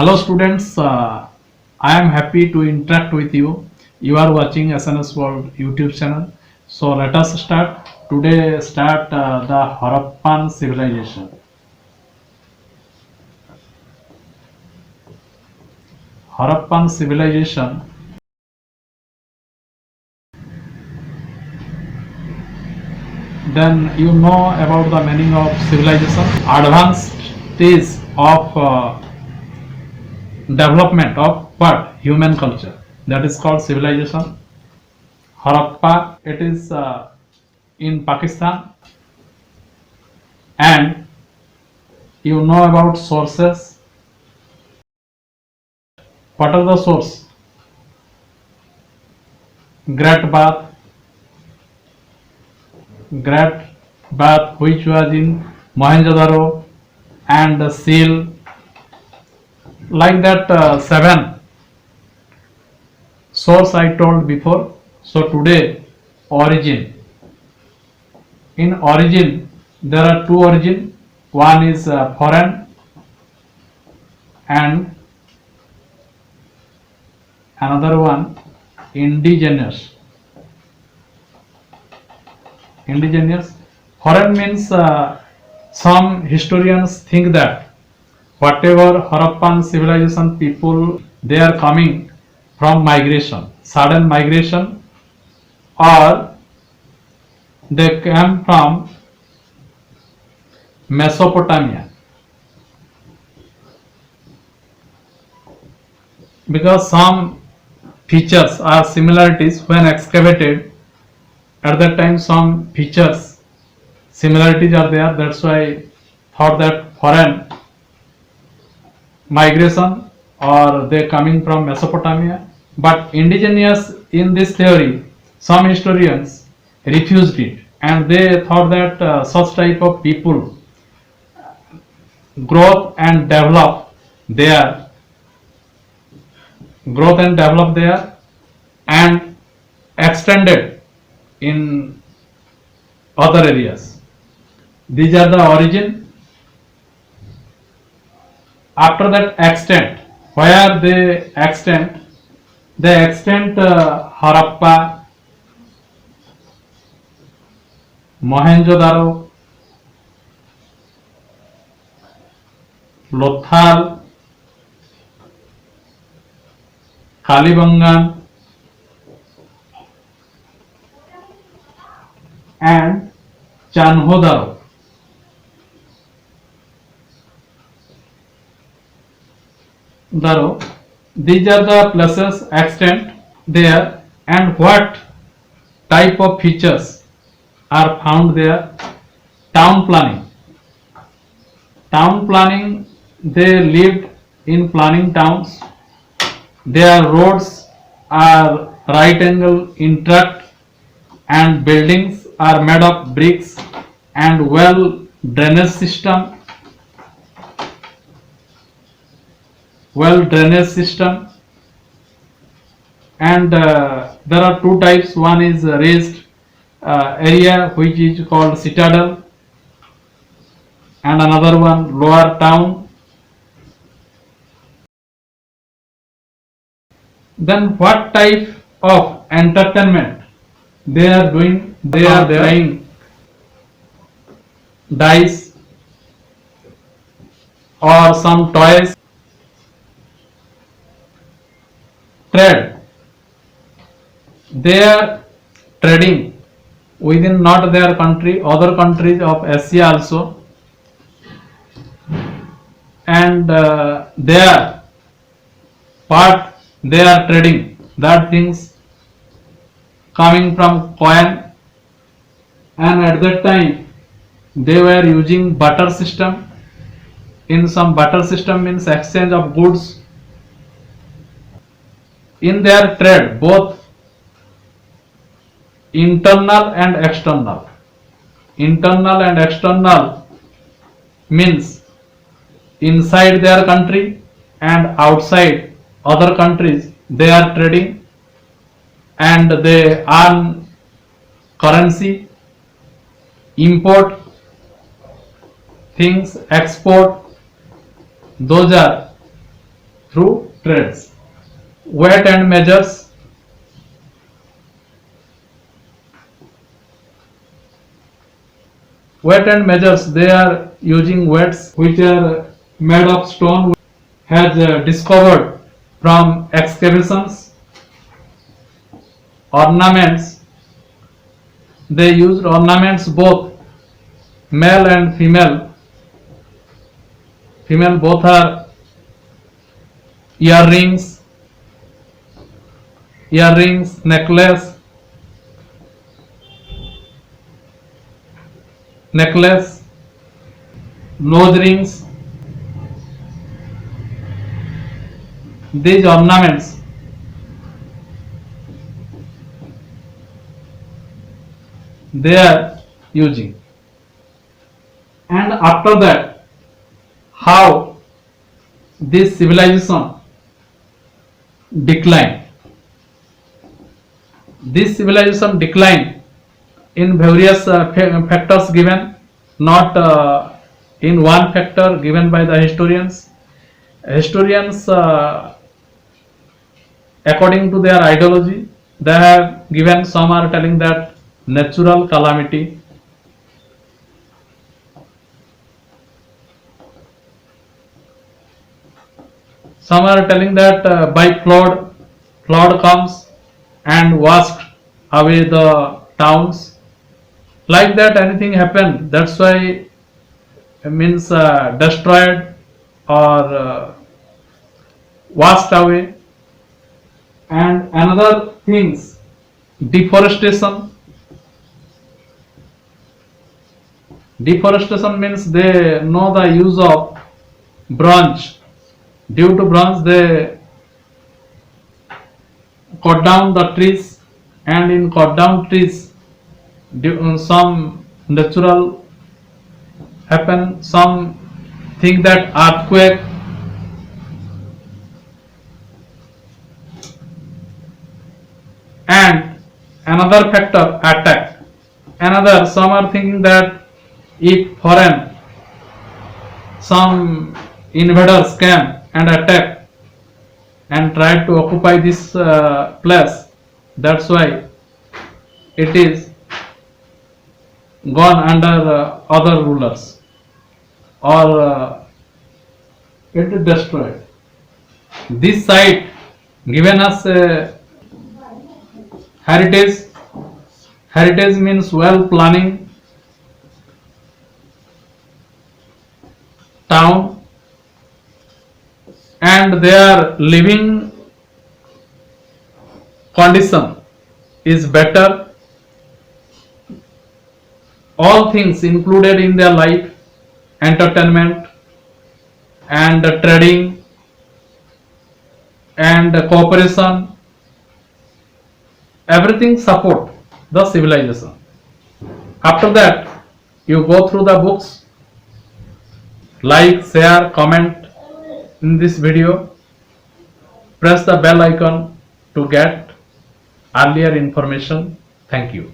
Hello students, I am happy to interact with you. You are watching SNS World YouTube channel. So let us start. Today start the Harappan civilization. Harappan civilization. Then you know about the meaning of civilization. Advanced stage of development of what? Human culture. That is called civilization. Harappa, it is in Pakistan, and you know about sources. What are the source? Great Bath, Great Bath, which was in Mohenjo-daro, and the Seal, like that seven source I told before. So today, origin. In origin, there are two origin. One is foreign, and another one indigenous. Indigenous. Foreign means some historians think that whatever Harappan civilization people, they are coming from migration, sudden migration, or they came from Mesopotamia, because some features or similarities when excavated at that time, some features similarities are there. That's why I thought that foreign migration or they coming from Mesopotamia. But indigenous, in this theory, some historians refused it, and they thought that such type of people growth and develop there, growth and develop there, and extended in other areas. These are the origin. After that extent, where they extend Harappa, Mohenjo-daro, Lothal, Kalibangan, and Chanhodaro. These are the places extent there, and what type of features are found there. Town planning. Town planning, they lived in planning towns. Their roads are right angle intact, and buildings are made of bricks and well drainage system. And there are two types. One is raised area, which is called citadel, and another one lower town. Then what type of entertainment they are doing? They are playing dice or some toys. Trade, they are trading within not their country, other countries of Asia also, and their part they are trading that things coming from coin. And at that time they were using barter system. In some barter system means exchange of goods. In their trade, both internal and external. Internal and external means inside their country and outside other countries they are trading, and they earn currency, import things, export. Those are through trades. Weight and measures. Weight and measures, they are using weights which are made of stone, has discovered from excavations. Ornaments, they used ornaments both male and female. Female both are earrings, necklace, nose rings. These ornaments they are using. And after that, how this civilization declined. This civilization declined in various factors given, not in one factor given by the historians. Historians, according to their ideology, they have given, some are telling that natural calamity, some are telling that by flood comes and washed away the towns. Like that, anything happened. That's why it means destroyed or washed away. And another things, deforestation. Deforestation means they know the use of branch. Due to branch, they cut down the trees, and in cut down trees, some natural happen. Some think that earthquake, and another factor, attack. Another, some are thinking that if foreign, some invaders came and attack and tried to occupy this place, that's why it is gone under other rulers, or it is destroyed. This site given us heritage. Heritage means well planning town, and their living condition is better. All things included in their life, entertainment and trading and cooperation, everything support the civilization. After that, you go through the books, like, share, comment in this video, press the bell icon to get earlier information. Thank you.